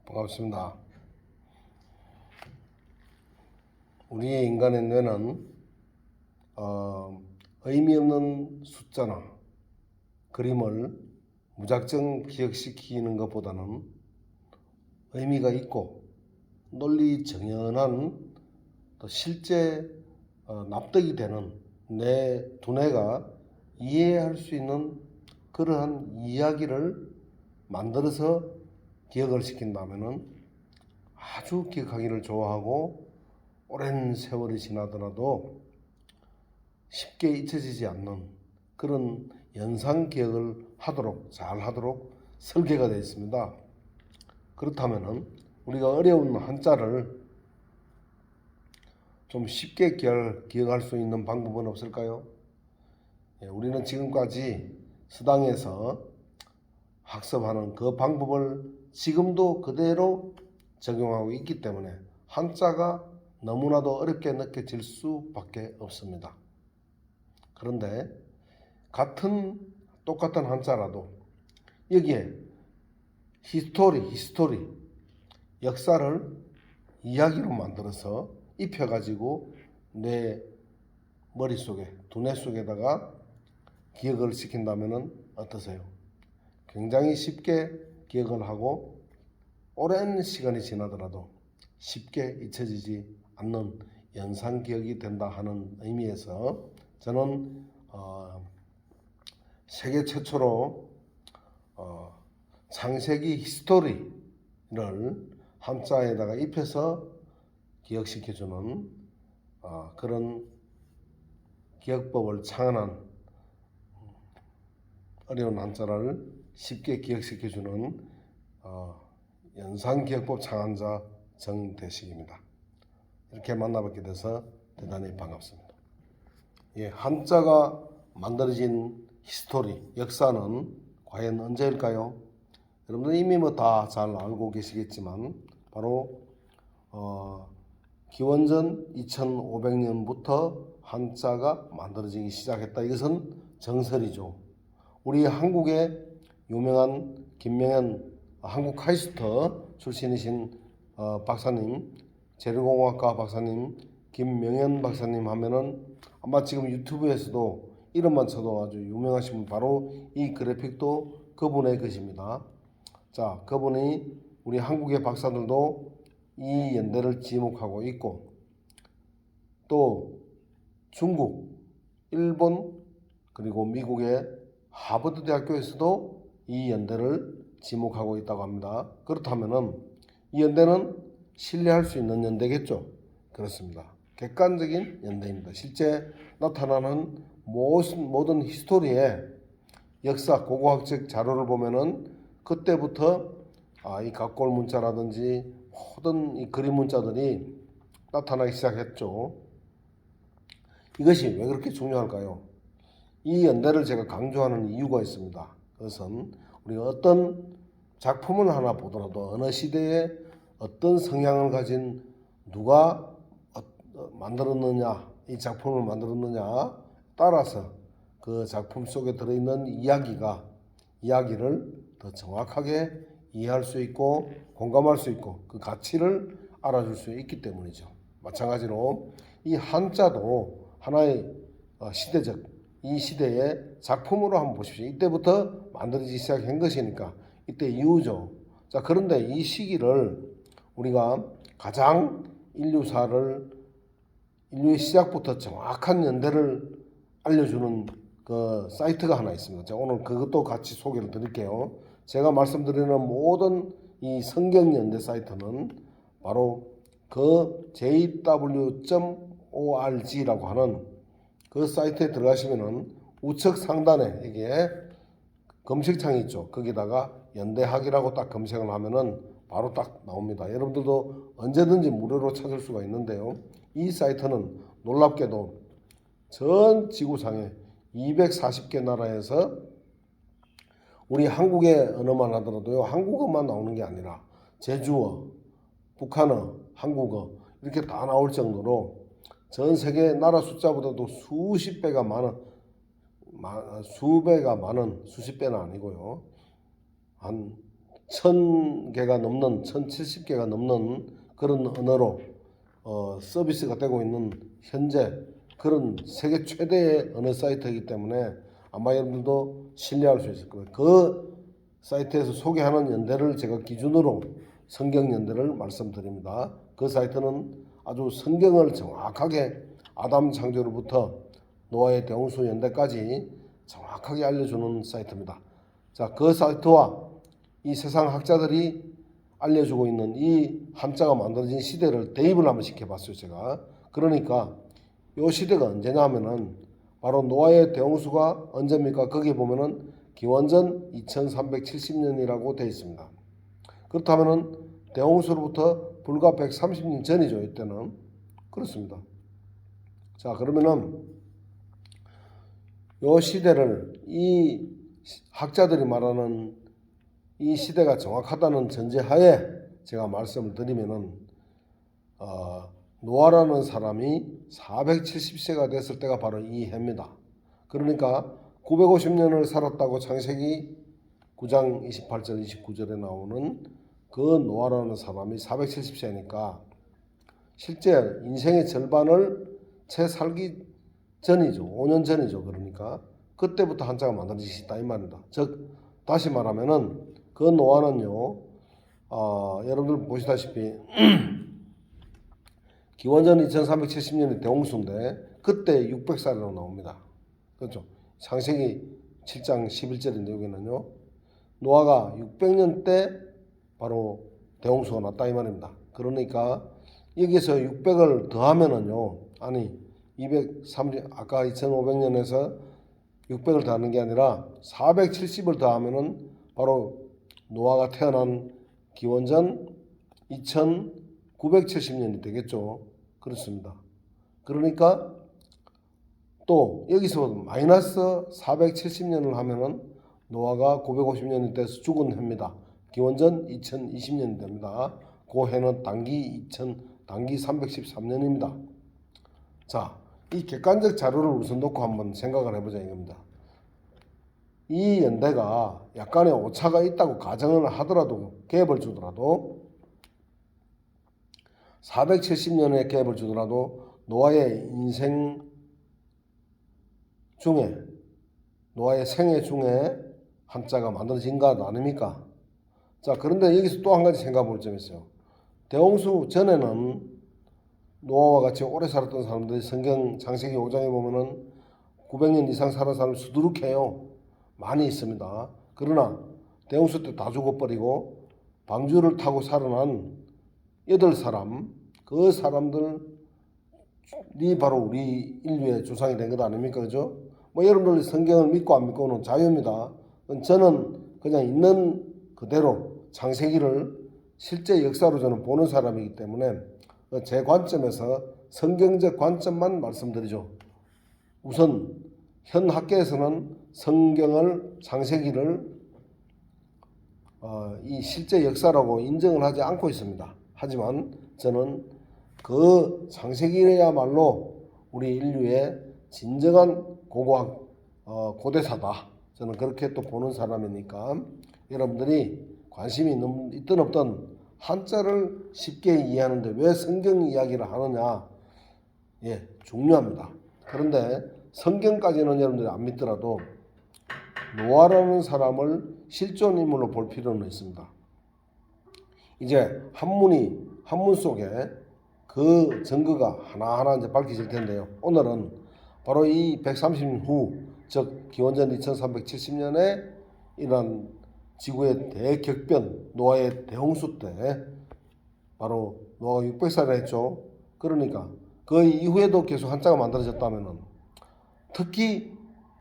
반갑습니다. 우리 인간의 뇌는 의미 없는 숫자나 그림을 무작정 기억시키는 것보다는 의미가 있고 논리 정연한 또 실제 납득이 되는 내 두뇌가 이해할 수 있는 그러한 이야기를 만들어서 기억을 시킨다면 아주 기억하기를 좋아하고 오랜 세월이 지나더라도 쉽게 잊혀지지 않는 그런 연상 기억을 잘 하도록 설계가 되어 있습니다. 그렇다면 우리가 어려운 한자를 좀 쉽게 기억할 수 있는 방법은 없을까요? 우리는 지금까지 서당에서 학습하는 그 방법을 지금도 그대로 적용하고 있기 때문에 한자가 너무나도 어렵게 느껴질 수밖에 없습니다. 그런데 똑같은 한자라도 여기에 히스토리, 역사를 이야기로 만들어서 입혀가지고 내 머릿속에, 두뇌 속에다가 기억을 시킨다면 어떠세요? 굉장히 쉽게 기억을 하고 오랜 시간이 지나더라도 쉽게 잊혀지지 않는 연상 기억이 된다 하는 의미에서 저는 세계 최초로 창세기 히스토리를 한자에다가 입혀서 기억시켜주는 그런 기억법을 창안한 어려운 한자를 쉽게 기억시켜주는 연상기억법 창안자 정대식입니다. 이렇게 만나뵙게 돼서 대단히 반갑습니다. 한자가 만들어진 히스토리, 역사는 과연 언제일까요? 여러분들 이미 다 잘 알고 계시겠지만 바로 기원전 2500년부터 한자가 만들어지기 시작했다. 이것은 정설이죠. 우리 한국의 유명한 김명현 한국 카이스트 출신이신 박사님, 재료공학과 박사님 김명현 박사님 하면은 아마 지금 유튜브에서도 이름만 쳐도 아주 유명하신 분, 바로 이 그래픽도 그분의 것입니다. 자, 그분이 우리 한국의 박사들도 이 연대를 지목하고 있고, 또 중국, 일본, 그리고 미국의 하버드 대학교에서도 이 연대를 지목하고 있다고 합니다. 그렇다면은 이 연대는 신뢰할 수 있는 연대겠죠? 그렇습니다. 객관적인 연대입니다. 실제 나타나는 모든 히스토리의 역사, 고고학적 자료를 보면은 그때부터 이 각골 문자라든지 모든 이 그림 문자들이 나타나기 시작했죠. 이것이 왜 그렇게 중요할까요? 이 연대를 제가 강조하는 이유가 있습니다. 그것은 우리가 어떤 작품을 하나 보더라도 어느 시대에 어떤 성향을 가진 누가 만들었느냐, 이 작품을 만들었느냐 따라서 그 작품 속에 들어있는 이야기를 더 정확하게 이해할 수 있고 공감할 수 있고 그 가치를 알아줄 수 있기 때문이죠. 마찬가지로 이 한자도 하나의 시대적, 이 시대의 작품으로 한번 보십시오. 이때부터 만들어지기 시작한 것이니까 이때 이후죠. 자, 그런데 이 시기를 우리가 가장 인류의 시작부터 정확한 연대를 알려주는 그 사이트가 하나 있습니다. 제가 오늘 그것도 같이 소개를 드릴게요. 제가 말씀드리는 모든 이 성경 연대 사이트는 바로 그 jw.org라고 하는 그 사이트에 들어가시면은 우측 상단에 이게 검색창이 있죠. 거기다가 연대학이라고 딱 검색을 하면은 바로 딱 나옵니다. 여러분들도 언제든지 무료로 찾을 수가 있는데요. 이 사이트는 놀랍게도 전 지구상에 240개 나라에서 우리 한국의 언어만 하더라도요, 한국어만 나오는 게 아니라 제주어, 북한어, 한국어 이렇게 다 나올 정도로 전 세계 나라 숫자보다도 수십 배가 많은, 수십 배는 아니고요, 한 1000개가 넘는 1070개가 넘는 그런 언어로 서비스가 되고 있는 현재 그런 세계 최대의 언어 사이트이기 때문에 아마 여러분들도 신뢰할 수 있을 거예요. 그 사이트에서 소개하는 연대를 제가 기준으로 성경연대를 말씀드립니다. 그 사이트는 아주 성경을 정확하게 아담 창조로부터 노아의 대홍수 연대까지 정확하게 알려주는 사이트입니다. 자, 그 사이트와 이 세상 학자들이 알려주고 있는 이 한자가 만들어진 시대를 대입을 한번 시켜봤어요, 제가. 그러니까 이 시대가 언제냐 하면은 바로 노아의 대홍수가 언제입니까? 거기 보면은 기원전 2370년이라고 되어 있습니다. 그렇다면은 대홍수로부터 불과 130년 전이죠, 이때는. 그렇습니다. 자, 그러면은 이 시대를 이 학자들이 말하는 이 시대가 정확하다는 전제하에 제가 말씀을 드리면은 노아라는 사람이 470세가 됐을 때가 바로 이 해입니다. 그러니까 950년을 살았다고 창세기 9장 28절 29절에 나오는 그 노아라는 사람이 470세니까 실제 인생의 절반을 채 살기 전이죠. 5년 전이죠. 그러니까 그때부터 한자가 만들어지시다 이 말입니다. 즉 다시 말하면은 그 노아는요, 여러분들 보시다시피 기원전 2370년이 대홍수인데 그때 600살이라고 나옵니다. 그렇죠? 창세기 7장 11절인데 여기는요, 노아가 600년 때 바로 대홍수가 났다 이 말입니다. 그러니까 여기서 600을 더하면은요, 아니 230 아까 2500년에서 600을 더하는 게 아니라 470을 더하면은 바로 노아가 태어난 기원전 2970년이 되겠죠. 그렇습니다. 그러니까 또 여기서 마이너스 470년을 하면은 노아가 950년이 돼서 죽은 해입니다. 기원전 2020년이 됩니다. 그 해는 단기 313년입니다. 자, 이 객관적 자료를 우선 놓고 한번 생각을 해보자 이겁니다. 이 연대가 약간의 오차가 있다고 가정을 하더라도, 갭을 주더라도 470년의 갭을 주더라도 노아의 인생 중에, 노아의 생애 중에 한자가 만들어진 것 아닙니까? 자, 그런데 여기서 또 한 가지 생각해 볼 점이 있어요. 대홍수 전에는 노아와 같이 오래 살았던 사람들이 성경 창세기 5장에 보면은 900년 이상 살은 사람이 수두룩해요. 많이 있습니다. 그러나 대홍수 때 다 죽어버리고 방주를 타고 살아난 8사람, 그 사람들이 바로 우리 인류의 조상이 된 것 아닙니까? 그죠? 뭐 여러분들 성경을 믿고 안 믿고는 자유입니다. 저는 그냥 있는 그대로 창세기를 실제 역사로 저는 보는 사람이기 때문에 제 관점에서 성경적 관점만 말씀드리죠. 우선 현 학계에서는 성경을, 창세기를 이 실제 역사라고 인정을 하지 않고 있습니다. 하지만 저는 그 창세기야말로 우리 인류의 진정한 고고학 고대사다. 저는 그렇게 또 보는 사람이니까 여러분들이 관심이 있든 없든 한자를 쉽게 이해하는데 왜 성경 이야기를 하느냐? 예, 중요합니다. 그런데 성경까지는 여러분들이 안 믿더라도 노아라는 사람을 실존 인물로 볼 필요는 있습니다. 이제 한문 속에 그 증거가 하나하나 이제 밝혀질 텐데요. 오늘은 바로 이 130년 후, 즉 기원전 2370년에 일어난 지구의 대격변, 노아의 대홍수 때 바로 노아가 600살을 했죠. 그러니까 그 이후에도 계속 한자가 만들어졌다면은 특히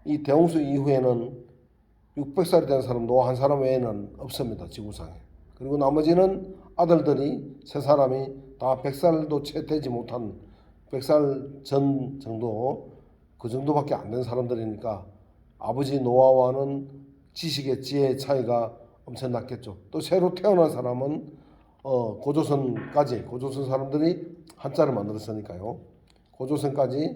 이 대홍수 이후에는 600살이 된 사람 노아 한 사람 외에는 없습니다. 지구상에. 그리고 나머지는 아들들이 세 사람이 다 100살도 채 되지 못한 100살 전 정도, 그 정도밖에 안 된 사람들이니까 아버지 노아와는 지식의 지혜의 차이가 엄청 났겠죠. 또 새로 태어난 사람은 고조선 사람들이 한자를 만들었으니까요. 고조선까지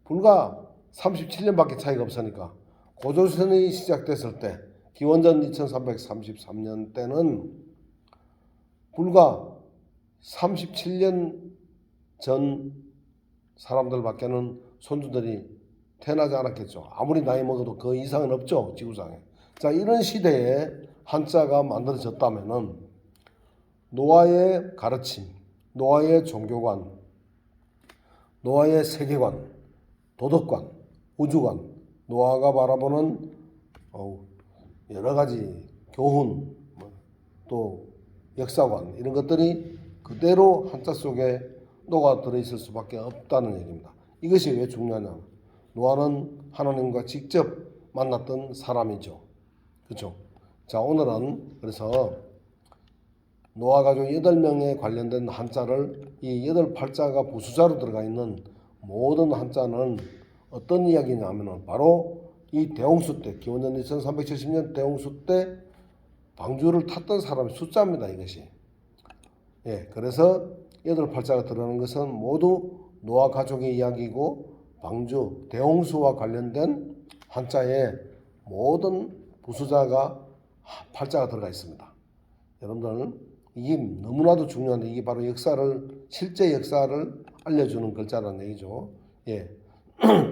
불과 37년밖에 차이가 없으니까 고조선이 시작됐을 때 기원전 2333년 때는 불과 37년 전 사람들밖에는 손주들이 태어나지 않았겠죠. 아무리 나이 먹어도 그 이상은 없죠, 지구상에. 자, 이런 시대에 한자가 만들어졌다면은 노아의 가르침, 노아의 종교관, 노아의 세계관, 도덕관, 우주관, 노아가 바라보는 여러 가지 교훈, 또 역사관 이런 것들이 그대로 한자 속에 녹아 들어있을 수밖에 없다는 얘기입니다. 이것이 왜 중요하냐? 노아는 하나님과 직접 만났던 사람이죠. 그렇죠? 자, 오늘은 그래서 노아 가족 8명에 관련된 한자를 이 8팔자가 부수자로 들어가 있는 모든 한자는 어떤 이야기냐면은 바로 이 대홍수 때, 기원전 2370년 대홍수 때 방주를 탔던 사람의 숫자입니다, 이것이. 예, 그래서 8팔자가 들어가는 것은 모두 노아 가족의 이야기고 방주, 대홍수와 관련된 한자에 모든 부수자가 팔자가 들어가 있습니다. 여러분들 이게 너무나도 중요한데 이게 바로 실제 역사를 알려주는 글자라는 얘기죠. 예,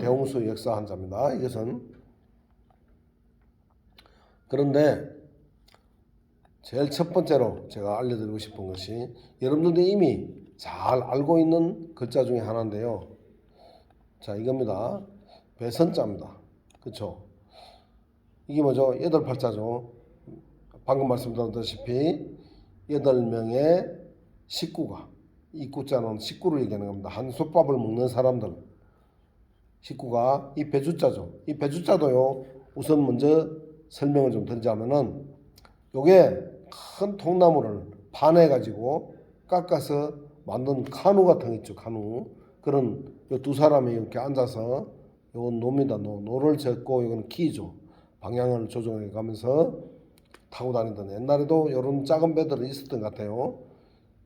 대홍수 역사 한자입니다. 이것은. 그런데 제일 첫 번째로 제가 알려드리고 싶은 것이 여러분들도 이미 잘 알고 있는 글자 중에 하나인데요. 자, 이겁니다. 배선자입니다. 그렇죠? 이게 뭐죠? 8팔자죠. 방금 말씀드렸다시피 8명의 식구가, 이 구자는 식구를 얘기하는 겁니다. 한솥밥을 먹는 사람들 식구가 이 배주자죠. 이 배주자도요, 우선 먼저 설명을 좀 드리자면은 요게 큰 통나무를 반해 가지고 깎아서 만든 카누 같은 거 있죠. 카누. 그런 요 두 사람이 이렇게 앉아서 요건 노입니다. 노를 젓고 요건 키죠. 방향을 조정해 가면서 타고 다니던, 옛날에도 이런 작은 배들은 있었던 것 같아요.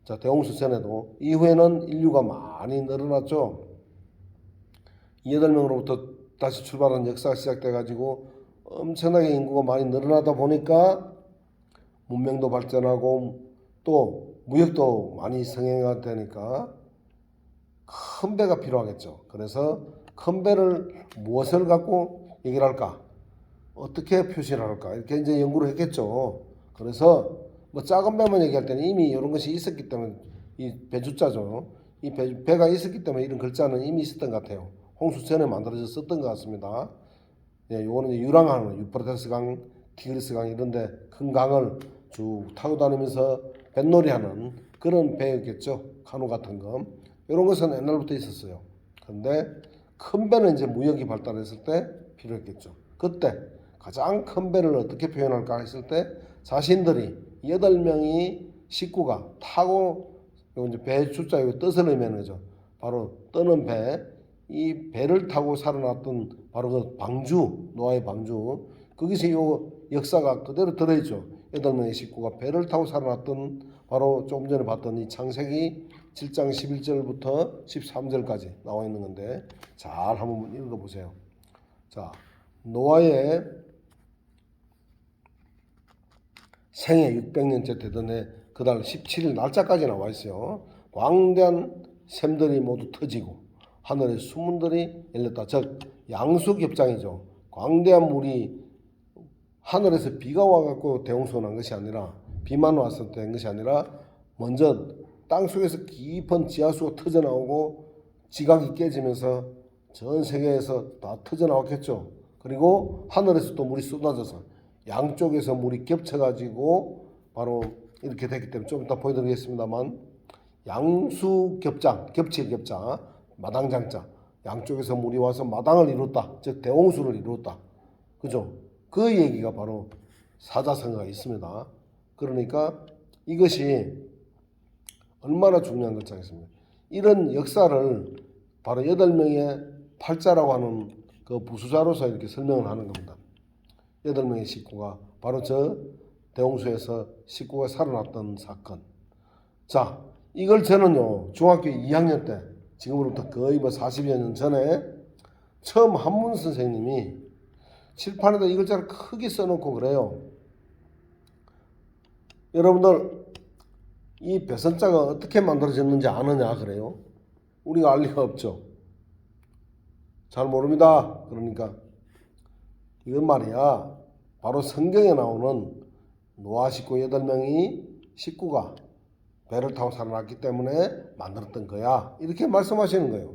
자, 대홍수 전에도. 이후에는 인류가 많이 늘어났죠. 8명으로부터 다시 출발한 역사가 시작돼 가지고 엄청나게 인구가 많이 늘어나다 보니까 문명도 발전하고 또 무역도 많이 성행하다 되니까 큰 배가 필요하겠죠. 그래서 큰 배를 무엇을 갖고 얘기를 할까? 어떻게 표시를 할까? 이렇게 이제 연구를 했겠죠. 그래서 뭐 작은 배만 얘기할 때는 이미 이런 것이 있었기 때문에 이 배주자죠. 이 배가 있었기 때문에 이런 글자는 이미 있었던 것 같아요. 홍수 전에 만들어졌었던 것 같습니다. 예, 요거는 유랑하는 유프라테스 강, 티그리스 강 이런데 큰 강을 쭉 타고 다니면서 뱃놀이하는 그런 배였겠죠. 카누 같은 거. 이런 것은 옛날부터 있었어요. 그런데 큰 배는 이제 무역이 발달했을 때 필요했겠죠. 그때 가장 큰 배를 어떻게 표현할까 했을 때 자신들이 8명이 식구가 타고 이제 배 숫자 이거 뜻을 의미하는 바로 떠는 배, 이 배를 타고 살아났던 바로 그 방주, 노아의 방주, 거기서 이 역사가 그대로 들어있죠. 8명의 식구가 배를 타고 살아났던 바로 조금 전에 봤던 이 창세기 7장 11절부터 13절까지 나와 있는 건데 잘 한번 읽어보세요. 자, 노아의 생애 600년째 되던 해 그달 17일 날짜까지 나와 있어요. 광대한 샘들이 모두 터지고 하늘의 수문들이 열렸다. 즉 양수겹장이죠. 광대한 물이 하늘에서 비가 와갖고 대홍수가 난 것이 아니라, 비만 왔을 때 된 것이 아니라 먼저 땅속에서 깊은 지하수가 터져나오고 지각이 깨지면서 전 세계에서 다 터져나왔겠죠. 그리고 하늘에서 또 물이 쏟아져서 양쪽에서 물이 겹쳐가지고 바로 이렇게 됐기 때문에 좀 이따 보여드리겠습니다만 양수겹장, 겹칠겹자, 마당장자, 양쪽에서 물이 와서 마당을 이뤘다. 즉 대홍수를 이뤘다. 그죠? 그 얘기가 바로 사자성어가 있습니다. 그러니까 이것이 얼마나 중요한 글자겠습니까? 이런 역사를 바로 8명의 팔자라고 하는 그 부수자로서 이렇게 설명을 하는 겁니다. 8명의 식구가 바로 저 대홍수에서 식구가 살아났던 사건. 자, 이걸 저는요 중학교 2학년 때, 지금으로부터 거의 뭐 40여 년 전에 처음 한문 선생님이 칠판에다 이 글자를 크게 써놓고 그래요. 여러분들 이 배선자가 어떻게 만들어졌는지 아느냐 그래요? 우리가 알 리가 없죠. 잘 모릅니다. 그러니까 이건 말이야 바로 성경에 나오는 노아 식구 8명이 식구가 배를 타고 살아났기 때문에 만들었던 거야. 이렇게 말씀하시는 거예요.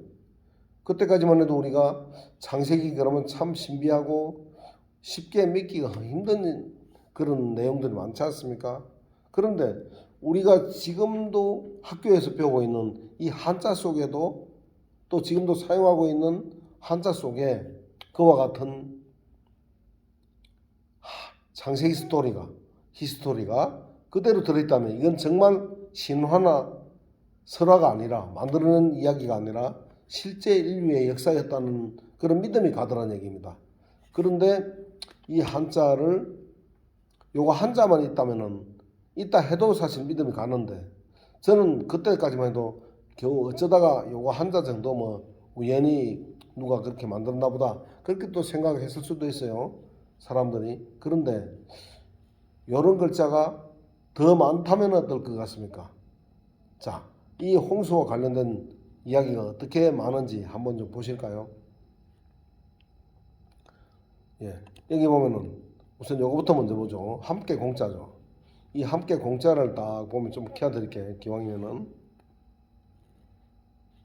그때까지만 해도 우리가 창세기 그러면 참 신비하고 쉽게 믿기가 힘든 그런 내용들이 많지 않습니까? 그런데 우리가 지금도 학교에서 배우고 있는 이 한자 속에도 또 지금도 사용하고 있는 한자 속에 그와 같은 창세기 히스토리가 그대로 들어있다면 이건 정말 신화나 설화가 아니라 만들어낸 이야기가 아니라 실제 인류의 역사였다는 그런 믿음이 가더라는 얘기입니다. 그런데 이 한자를 요거 한자만 있다 해도 사실 믿음이 가는데 저는 그때까지만 해도 겨우 어쩌다가 요거 한자 정도 뭐 우연히 누가 그렇게 만들었나 보다 그렇게 또 생각했을 수도 있어요. 사람들이. 그런데 요런 글자가 더 많다면 어떨 것 같습니까? 자, 이 홍수와 관련된 이야기가 어떻게 많은지 한번 좀 보실까요? 예, 여기 보면은 우선 요거부터 먼저 보죠. 함께 공짜죠. 이 함께 공짜를 딱 보면 좀 켜드릴게요. 기왕이면은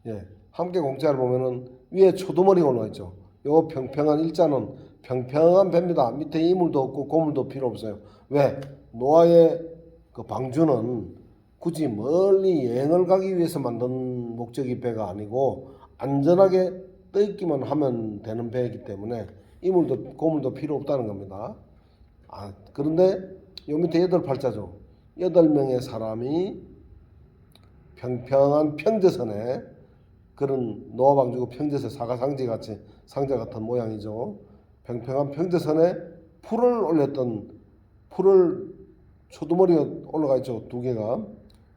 예, 함께 공짜를 보면은 위에 초두머리가 올라와 있죠. 요 평평한 일자는 평평한 배입니다. 밑에 이물도 없고 고물도 필요 없어요. 왜? 노아의 그 방주는 굳이 멀리 여행을 가기 위해서 만든 목적이 배가 아니고 안전하게 떠있기만 하면 되는 배이기 때문에 이물도 고물도 필요 없다는 겁니다. 그런데 요 밑에 8팔자죠. 8명의 사람이 평평한 평저선에 그런 노아 방주고 평저선 사가상제 같이 상자 같은 모양이죠. 평평한 평저선에 풀을 초두머리가 올라가 있죠. 두 개가.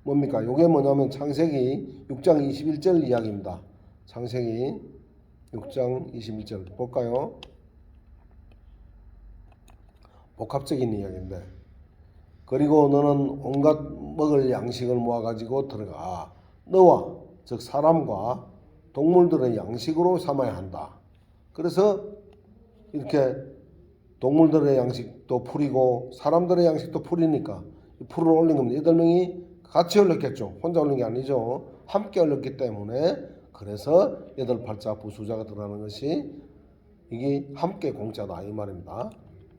뭡니까? 요게 뭐냐면 창세기 6장 21절 이야기입니다. 창세기 6장 21절 볼까요? 복합적인 이야기인데 그리고 너는 온갖 먹을 양식을 모아가지고 들어가 너와 즉 사람과 동물들의 양식으로 삼아야 한다. 그래서 이렇게 동물들의 양식도 풀이고 사람들의 양식도 풀이니까 풀을 올린 겁니다. 8명이 같이 올렸겠죠. 혼자 올린 게 아니죠. 함께 올렸기 때문에 그래서 8팔자 부수자가 들어가는 것이 이게 함께 공짜다 이 말입니다.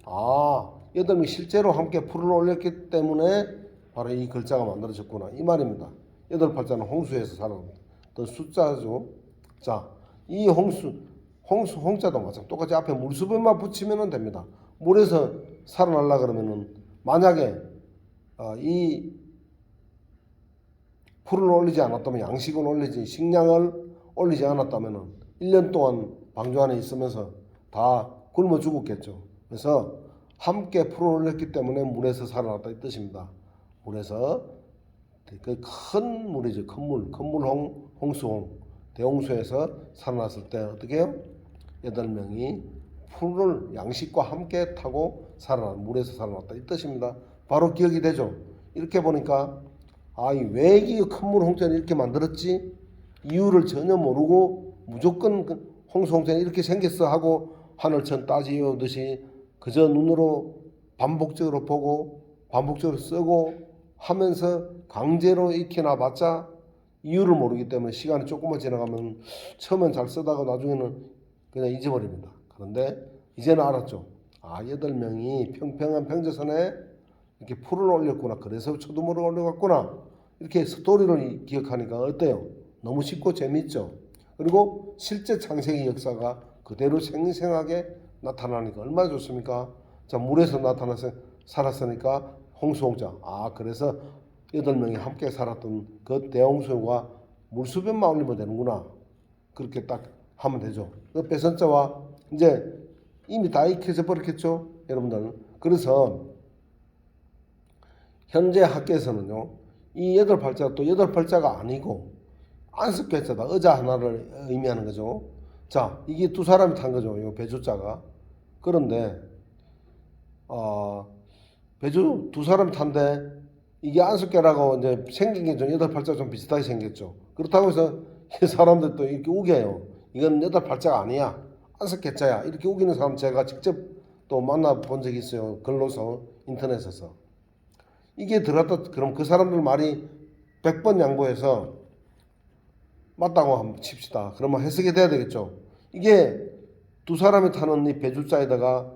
8명이 실제로 함께 풀을 올렸기 때문에 바로 이 글자가 만들어졌구나 이 말입니다. 8팔자는 홍수에서 살아났던 숫자죠. 자, 이 홍자도 마찬가지 똑같이 앞에 물수변만 붙이면 됩니다. 물에서 살아날라 그러면은 만약에 이 풀을 올리지 않았다면 양식을 올리지 식량을 올리지 않았다면 1년 동안 방주 안에 있으면서 다 굶어 죽었겠죠. 그래서 함께 풀을 올렸기 때문에 물에서 살아났다 이 뜻입니다. 물에서 그 큰 물이죠. 홍수홍 대홍수에서 살아났을 때 어떻게 해요? 8명이 풀을 양식과 함께 타고 물에서 살아났다 이 뜻입니다. 바로 기억이 되죠. 이렇게 보니까 왜 이 큰 물 홍수를 이렇게 만들었지? 이유를 전혀 모르고 무조건 홍수 홍수는 이렇게 생겼어 하고 하늘천 따지듯이 그저 눈으로 반복적으로 보고 반복적으로 쓰고 하면서 강제로 익히나 봤자 이유를 모르기 때문에 시간이 조금만 지나가면 처음엔 잘 쓰다가 나중에는 그냥 잊어버립니다. 그런데 이제는 알았죠. 8명이 평평한 평저선에 이렇게 풀을 올렸구나. 그래서 초두물을 올려갔구나. 이렇게 스토리를 기억하니까 어때요? 너무 쉽고 재밌죠. 그리고 실제 창세기 역사가 그대로 생생하게 나타나니까 얼마나 좋습니까? 자, 물에서 나타나서 살았으니까 홍수홍자. 그래서 8명이 함께 살았던 그 대홍수가 물수변만 올리면 되는구나. 그렇게 딱 하면 되죠. 그 배선자와 이제 이미 다 익혀져 버렸겠죠, 여러분들. 그래서 현재 학계에서는요, 이 8팔자가 또 8팔자가 아니고 안습계자다. 의자 하나를 의미하는 거죠. 자, 이게 두 사람이 탄 거죠. 이 배주자가. 그런데 배주 두 사람이 탄데 이게 안숫깨라고 이제 생긴 게 좀 여덟 팔자 좀 비슷하게 생겼죠. 그렇다고 해서 이 사람들 또 이렇게 우겨요. 이건 여덟 팔자가 아니야. 안숫깨자야. 이렇게 우기는 사람 제가 직접 또 만나본 적이 있어요. 글로서 인터넷에서. 이게 들었다 그럼 그 사람들 말이 100번 양보해서 맞다고 한번 칩시다. 그러면 해석이 돼야 되겠죠. 이게 두 사람이 타는 이 배주자에다가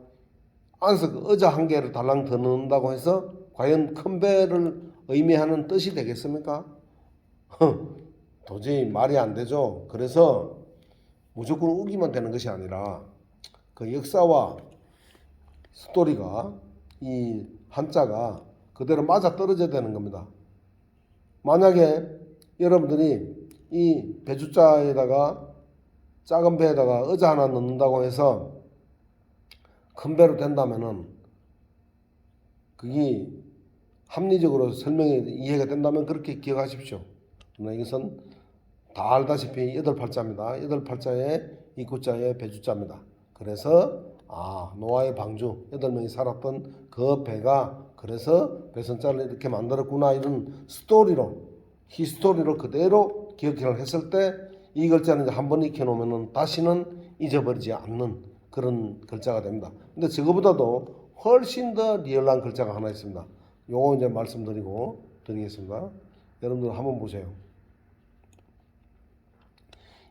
안석 의자 한 개를 달랑 더 넣는다고 해서 과연 큰 배를 의미하는 뜻이 되겠습니까? 도저히 말이 안 되죠. 그래서 무조건 우기만 되는 것이 아니라 그 역사와 스토리가 이 한자가 그대로 맞아 떨어져야 되는 겁니다. 만약에 여러분들이 이 배주자에다가 작은 배에다가 의자 하나 넣는다고 해서 큰 배로 된다면은 그게 합리적으로 설명이 이해가 된다면 그렇게 기억하십시오. 그러나 이것은 다 알다시피 여덟 팔자입니다. 여덟 팔자에 이구자에 배주자입니다. 그래서 노아의 방주 8명이 살았던 그 배가 그래서 배선자를 이렇게 만들었구나 이런 스토리로 히스토리로 그대로 기억을 했을 때 이 글자는 이제 한번 익혀놓으면 다시는 잊어버리지 않는 그런 글자가 됩니다. 근데 저거보다도 훨씬 더 리얼한 글자가 하나 있습니다. 요거 이제 드리겠습니다. 여러분들 한번 보세요.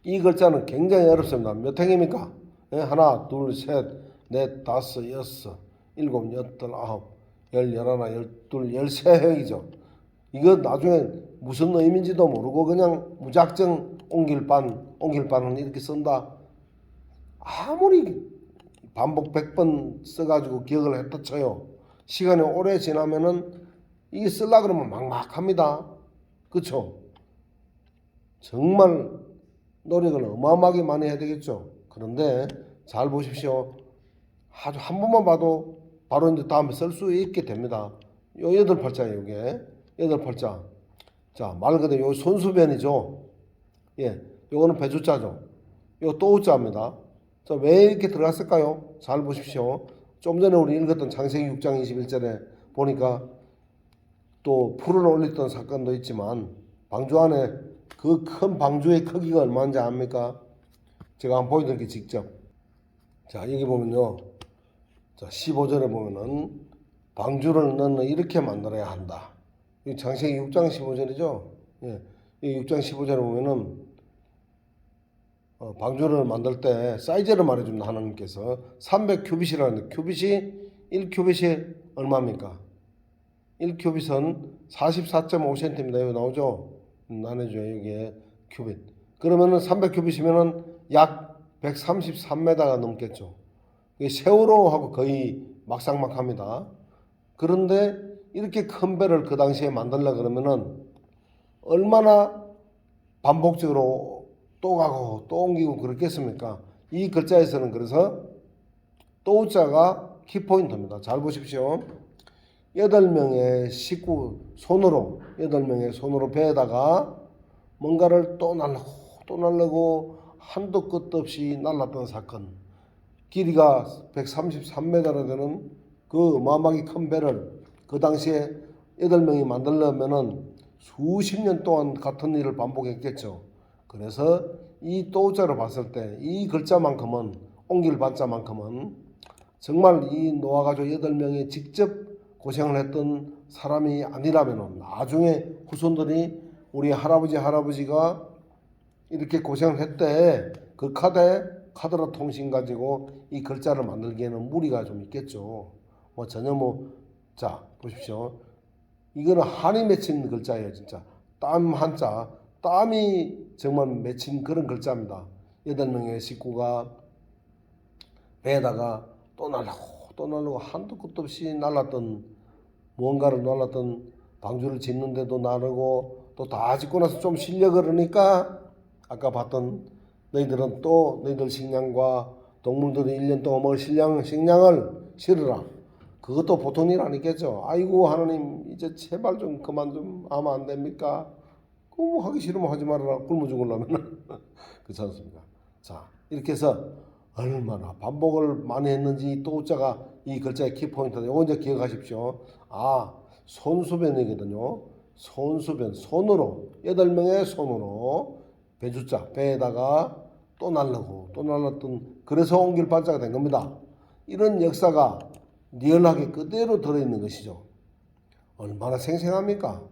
이 글자는 굉장히 어렵습니다. 몇 행입니까? 하나, 둘, 셋, 넷, 다섯, 여섯, 일곱, 여덟, 아홉, 열, 열하나, 열둘, 열세 행이죠. 이거 나중에 무슨 의미인지도 모르고 그냥 무작정 옮길반은 이렇게 쓴다. 아무리 반복 100번 써가지고 기억을 했다 쳐요. 시간이 오래 지나면은 이게 쓰려고 그러면 막막합니다. 그쵸? 정말 노력을 어마어마하게 많이 해야 되겠죠. 그런데 잘 보십시오. 아주 한 번만 봐도 바로 이제 다음에 쓸 수 있게 됩니다. 요 여덟 팔자예요, 이게. 여덟 팔자. 자, 말 그대로 요 손수변이죠. 예, 요거는 배주자죠. 요 또우자입니다. 자, 왜 이렇게 들어갔을까요? 잘 보십시오. 좀 전에 우리 읽었던 창세기 6장 21절에 보니까 또 풀을 올렸던 사건도 있지만 방주 안에 그 큰 방주의 크기가 얼마인지 압니까? 제가 한번 보여드릴게요, 직접. 자, 여기 보면요. 자, 15절에 보면은 방주를 너는 이렇게 만들어야 한다. 이 창세기 6장 15절이죠. 예. 이 6장 15절에 보면은 방주를 만들 때 사이즈를 말해줍니다. 하나님께서 300큐빗이라는데 큐빗이 1큐빗이 얼마입니까? 1큐빗은 44.5cm 여기 나오죠? 나눠줘요. 이게 큐빗. 그러면은 300큐빗이면은 약 133m가 넘겠죠. 이게 세월호하고 거의 막상막합니다. 그런데 이렇게 큰 배를 그 당시에 만들려 그러면은 얼마나 반복적으로 또 가고 또 옮기고 그렇겠습니까? 이 글자에서는 그래서 또자가 키포인트입니다. 잘 보십시오. 8명의 식구 손으로 8명의 손으로 배에다가 뭔가를 또 날르고 한도 끝도 없이 날랐던 사건. 길이가 133m나 되는 그 어마어마하게 큰 배를 그 당시에 8명이 만들려면은 수십 년 동안 같은 일을 반복했겠죠. 그래서 이 또자로 봤을 때 이 글자만큼은 옮길 반자만큼은 정말 이 노아 가족 8명이 직접 고생을 했던 사람이 아니라면 나중에 후손들이 우리 할아버지가 이렇게 고생을 했대 그 카드라 통신 가지고 이 글자를 만들기에는 무리가 좀 있겠죠. 전혀 자 보십시오. 이거는 한이 맺힌 글자예요. 진짜 땀 한자 땀이 정말 맺힌 그런 글자입니다. 8명의 식구가 배에다가 또 날라고 한도 끝도 없이 무언가를 날랐던 방주를 짓는데도 나르고 또 다 짓고 나서 좀 쉬려 그러니까 아까 봤던 너희들 식량과 동물들이 1년 동안 먹을 식량을 실으라. 그것도 보통 일 아니겠죠. 아이고 하나님 이제 제발 좀 그만 좀 하면 안 됩니까? 하기 싫으면 하지 말아라. 굶어 죽으려면 그렇지 않습니까? 자 이렇게 해서 얼마나 반복을 많이 했는지 또자가 이 글자의 키포인트다. 이거 이제 기억하십시오. 손수변이거든요. 손수변, 손으로 8명의 손으로 배주자 배에다가 또 날르고 또 날랐던, 그래서 옮길 발자가 된 겁니다. 이런 역사가 리얼하게 그대로 들어있는 것이죠. 얼마나 생생합니까?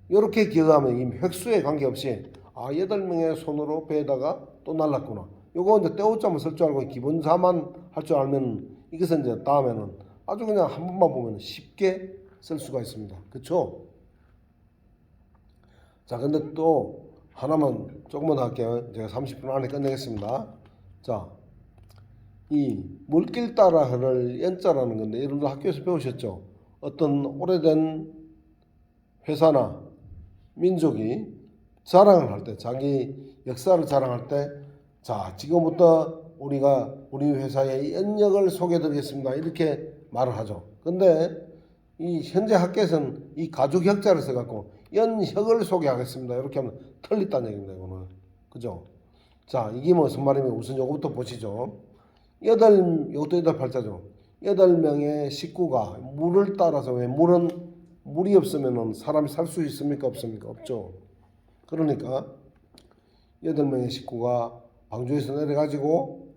이렇게 기억하면 이 획수에 관계없이 8명의 손으로 배에다가 또 날랐구나. 요거 이제 때우자만 쓸 줄 알고 기본사만 할 줄 알면 이것은 이제 다음에는 아주 그냥 한 번만 보면 쉽게 쓸 수가 있습니다. 그렇죠? 자, 근데 또 하나만 조금만 더 할게요. 제가 30분 안에 끝내겠습니다. 자, 이 물길 따라 흐를 연자라는 건데 여러분들 학교에서 배우셨죠? 어떤 오래된 회사나 민족이 자랑을 할 때, 자기 역사를 자랑할 때, 자, 지금부터 우리가 우리 회사의 연력을 소개해드리겠습니다. 이렇게 말을 하죠. 근데 이 현재 학계에서는 이 가족 혁자를 써갖고 연혁을 소개하겠습니다. 이렇게 하면 틀렸다는 얘기입니다. 이거는. 그죠? 자, 이게 무슨 말이면 우선 요거부터 보시죠. 이것도 8팔자죠. 8명의 식구가 물을 따라서, 왜 물이 없으면 사람이 살 수 있습니까? 없습니까? 없죠. 그러니까 8명의 식구가 방주에서 내려가지고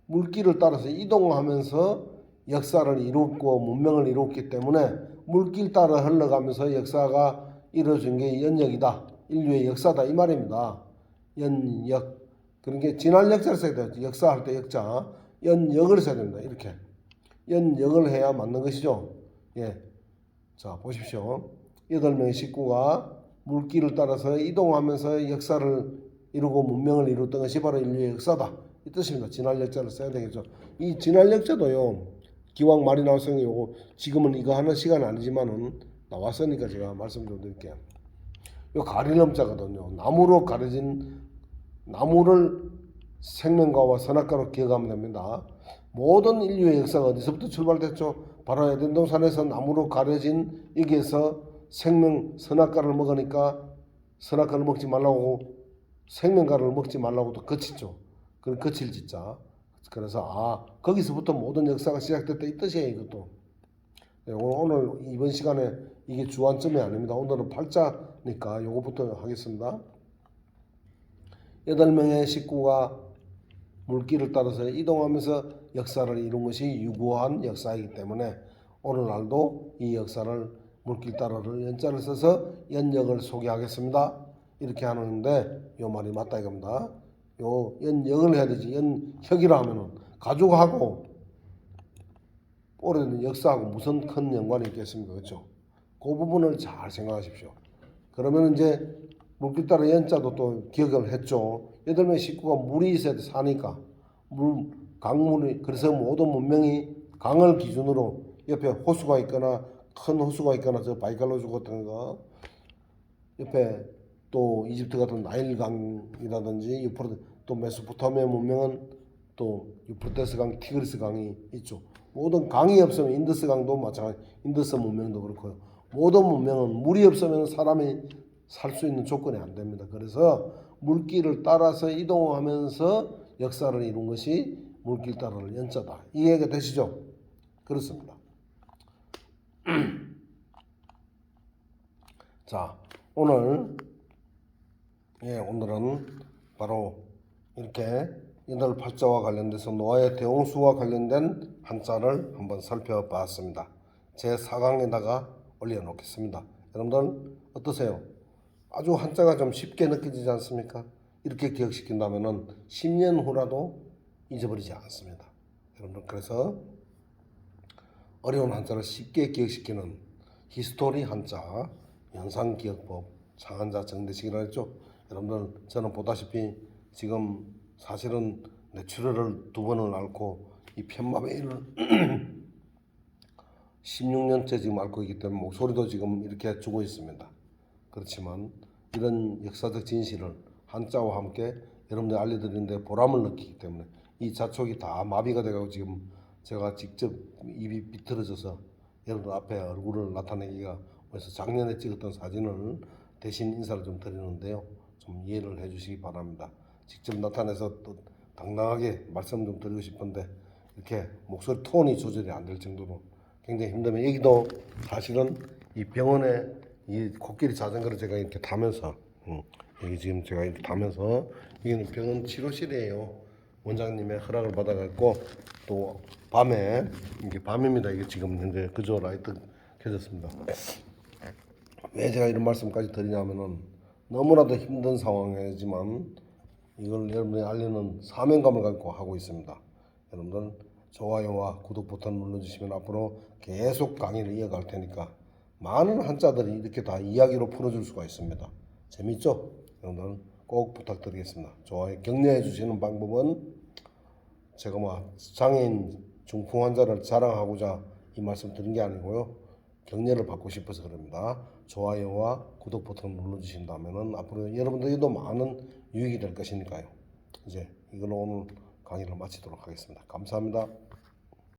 물길을 따라서 이동하면서 역사를 이뤘고 문명을 이뤘기 때문에 물길 따라 흘러가면서 역사가 이루어진 게 연역이다. 인류의 역사다. 이 말입니다. 연역. 그러니까 지난 역사를 써야 돼요. 역사할 때 역자. 연역을 써야 됩니다. 이렇게. 연역을 해야 맞는 것이죠. 예. 자, 보십시오. 8명의 식구가 물길을 따라서 이동하면서 역사를 이루고 문명을 이뤘던 것이 바로 인류의 역사다. 이 뜻입니다. 진할 역자를 써야 되겠죠. 이 진할 역자도요, 기왕 말이 나왔으니 요거 지금은 이거 하는 시간은 아니지만은 나왔으니까 제가 말씀 좀 드릴게요. 요 가리넘자거든요. 나무로 가려진, 나무를 생명과와 선악과로 기억하면 됩니다. 모든 인류의 역사가 어디서부터 출발됐죠? 바로 에덴 동산에서 나무로 가려진 여기에서 생명 선악과를 먹으니까 선악과를 먹지 말라고, 생명과를 먹지 말라고 또 거치죠. 그런 거칠 짓자. 그래서 거기서부터 모든 역사가 시작됐다 이 뜻이에요. 이것도. 네, 오늘 이번 시간에 이게 주안점이 아닙니다. 오늘은 팔자니까 요거부터 하겠습니다. 8명의 식구가 물길을 따라서 이동하면서 역사를 이룬 것이 유구한 역사이기 때문에 오늘날도 이 역사를 물길 따라를 연자를 써서 연역을 소개하겠습니다. 이렇게 하는데 요 말이 맞다 이겁니다. 요 연역을 해야 되지. 연혁이라 하면은 가족하고 오래된 역사하고 무슨 큰 연관이 있겠습니까? 그렇죠? 그 부분을 잘 생각하십시오. 그러면 이제 물길 따라 연자도 또 기억을 했죠. 8명의 식구가 물이 있어야 돼. 사니까 강물이, 그래서 모든 문명이 강을 기준으로 옆에 호수가 있거나 큰 호수가 있거나 저 바이칼로주 같은 거, 옆에 또 이집트 같은 나일강이라든지 유프라tes, 또 메소포타미아 문명은 또 유프라테스 강, 티그리스 강이 있죠. 모든 강이 없으면 인더스 강도 마찬가지, 인더스 문명도 그렇고요. 모든 문명은 물이 없으면 사람이 살 수 있는 조건이 안 됩니다. 그래서 물길을 따라서 이동하면서 역사를 이룬 것이 물길 따라를 연자다. 이해가 되시죠? 그렇습니다. 자, 오늘은 바로 이렇게 8팔자와 관련돼서 노아의 대홍수와 관련된 한자를 한번 살펴봤습니다. 제 4강에다가 올려놓겠습니다. 여러분들 어떠세요? 아주 한자가 좀 쉽게 느껴지지 않습니까? 이렇게 기억시킨다면은 10년 후라도 잊어버리지 않습니다. 여러분들, 그래서 어려운 한자를 쉽게 기억시키는 히스토리 한자, 연상기억법, 장한자 정대식이라 했죠. 여러분들, 저는 보다시피 지금 사실은 뇌출혈을 2번을 앓고 이 편마베이를 16년째 지금 앓고 있기 때문에 목소리도 지금 이렇게 주고 있습니다. 그렇지만 이런 역사적 진실을 한자와 함께 여러분들 알려드리는데 보람을 느끼기 때문에 이 자촉이 다 마비가 돼가지고 지금 제가 직접 입이 비틀어져서 여러분들 앞에 얼굴을 나타내기가, 그래서 작년에 찍었던 사진을 대신 인사를 좀 드리는데요. 좀 이해를 해주시기 바랍니다. 직접 나타내서 또 당당하게 말씀 좀 드리고 싶은데 이렇게 목소리 톤이 조절이 안 될 정도로 굉장히 힘들면, 여기도 사실은 이 병원에 이 코끼리 자전거를 제가 이렇게 타면서 여기 지금 제가 이렇게 타면서 여기는 병원 치료실이에요. 원장님의 허락을 받아갖고 또 밤에 이게 밤입니다. 이게 지금 현재 그저 라이트 켜졌습니다. 왜 제가 이런 말씀까지 드리냐면은 너무나도 힘든 상황이지만 이걸 여러분이 알리는 사명감을 갖고 하고 있습니다. 여러분들 좋아요와 구독 버튼 눌러주시면 앞으로 계속 강의를 이어갈 테니까 많은 한자들이 이렇게 다 이야기로 풀어줄 수가 있습니다. 재밌죠? 여러분들 꼭 부탁드리겠습니다. 좋아요 격려해 주시는 방법은 제가 뭐 장애인 중풍 환자를 자랑하고자 이 말씀 드린 게 아니고요. 격려를 받고 싶어서 그럽니다. 좋아요와 구독 버튼 눌러주신다면은 앞으로 여러분들에게도 많은 유익이 될 것이니까요. 이제 이걸로 오늘 강의를 마치도록 하겠습니다. 감사합니다.